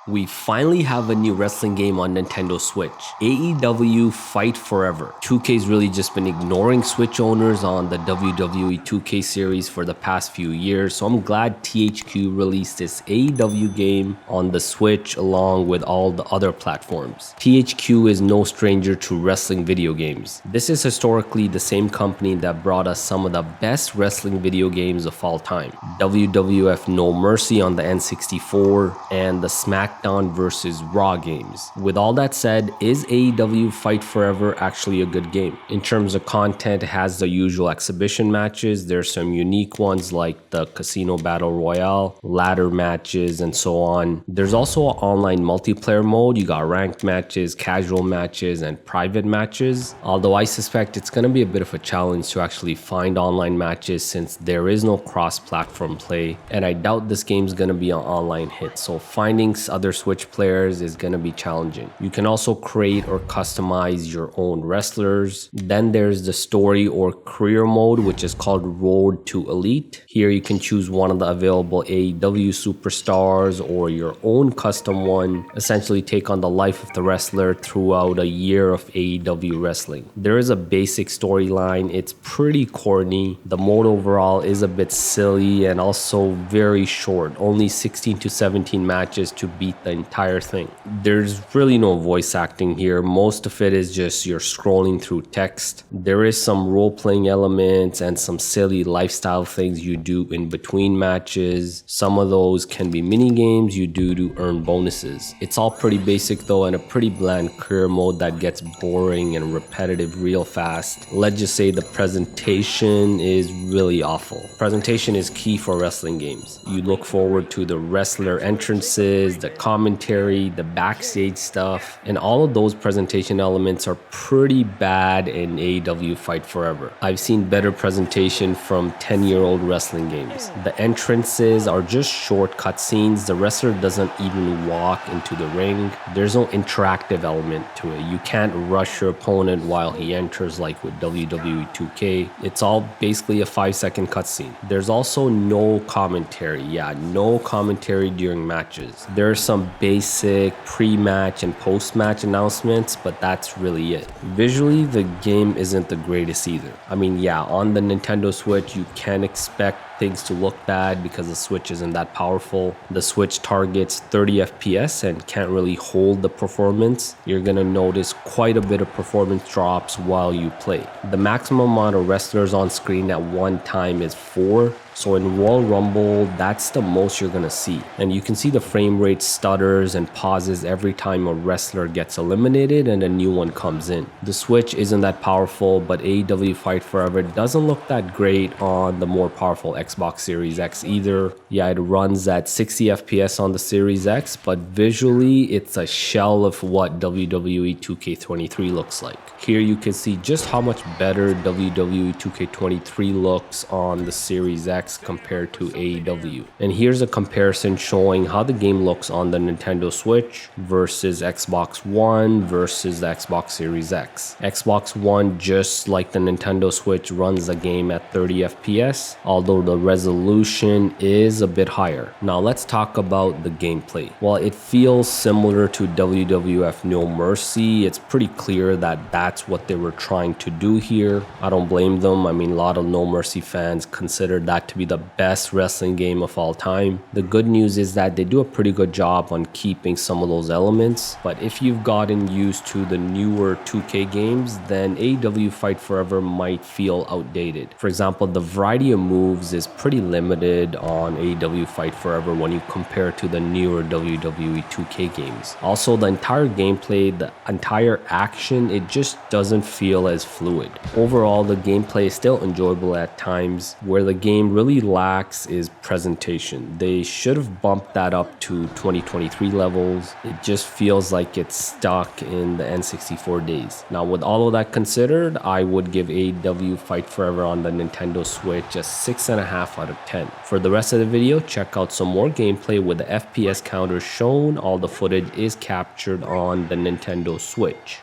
We finally have a new wrestling game on Nintendo Switch, AEW Fight Forever. 2K's really just been ignoring Switch owners on the WWE 2K series for the past few years, so I'm glad THQ released this AEW game on the Switch along with all the other platforms. THQ is no stranger to wrestling video games. This is historically the same company that brought us some of the best wrestling video games of all time. WWF No Mercy on the N64 and the SmackDown vs. Raw games. With all that said, is AEW Fight Forever actually a good game? In terms of content, it has the usual exhibition matches. There's some unique ones like the Casino Battle Royale, ladder matches, and so on. There's also an online multiplayer mode. You got ranked matches, casual matches, and private matches. Although I suspect it's going to be a bit of a challenge to actually find online matches since there is no cross-platform play, and I doubt this game's going to be an online hit, so finding other Switch players is going to be challenging. You can also create or customize your own wrestlers. Then there's the story or career mode, which is called Road to Elite. Here you can choose one of the available AEW superstars or your own custom one, essentially take on the life of the wrestler throughout a year of AEW wrestling. There is a basic storyline. It's pretty corny. The mode overall is a bit silly and also very short, only 16 to 17 matches to beat the entire thing. There's really no voice acting here. Most of it is just you're scrolling through text. There is some role-playing elements and some silly lifestyle things you do in between matches. Some of those can be mini games you do to earn bonuses. It's all pretty basic though, and a pretty bland career mode that gets boring and repetitive real fast. Let's just say the presentation is really awful. Presentation is key for wrestling games. You look forward to the wrestler entrances, the commentary, the backstage stuff, and all of those presentation elements are pretty bad in AEW Fight Forever. I've seen better presentation from 10-year-old wrestling games. The entrances are just short cutscenes. The wrestler doesn't even walk into the ring. There's no interactive element to it. You can't rush your opponent while he enters like with WWE 2K. It's all basically a 5-second cutscene. There's also no commentary. No commentary during matches. There are some basic pre-match and post-match announcements, but that's really it. Visually, the game isn't the greatest either. I mean, on the Nintendo Switch, you can expect things to look bad because the Switch isn't that powerful. The Switch targets 30 FPS and can't really hold the performance. You're gonna notice quite a bit of performance drops while you play. The maximum amount of wrestlers on screen at one time is 4. So in Royal Rumble, that's the most you're gonna see. And you can see the frame rate stutters and pauses every time a wrestler gets eliminated and a new one comes in. The Switch isn't that powerful, but AEW Fight Forever doesn't look that great on the more powerful Xbox Series X either. It runs at 60 FPS on the Series X, but visually it's a shell of what WWE 2K23 looks like. Here you can see just how much better WWE 2K23 looks on the Series X compared to AEW. And here's a comparison showing how the game looks on the Nintendo Switch versus Xbox One versus the Xbox Series X. Xbox One, just like the Nintendo Switch, runs the game at 30 FPS, although the resolution is a bit higher. Now let's talk about the gameplay. While it feels similar to WWF No Mercy, it's pretty clear that that's what they were trying to do here. I don't blame them. I mean, a lot of No Mercy fans consider that to be the best wrestling game of all time. The good news is that they do a pretty good job on keeping some of those elements, but if you've gotten used to the newer 2K games, then AEW Fight Forever might feel outdated. For example, the variety of moves is pretty limited on AEW Fight Forever when you compare to the newer WWE 2K games. Also, the entire gameplay, the entire action, it just doesn't feel as fluid. Overall, the gameplay is still enjoyable at times. Where the game really lacks is presentation. They should have bumped that up to 2023 levels. It just feels like it's stuck in the N64 days. Now, with all of that considered, I would give AEW Fight Forever on the Nintendo Switch a 6.5 out of 10. For the rest of the video, check out some more gameplay with the FPS counter shown. All the footage is captured on the Nintendo Switch.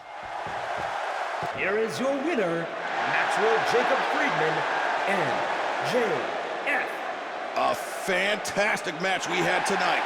Here is your winner, Maxwell Jacob Friedman, NJF. A fantastic match we had tonight.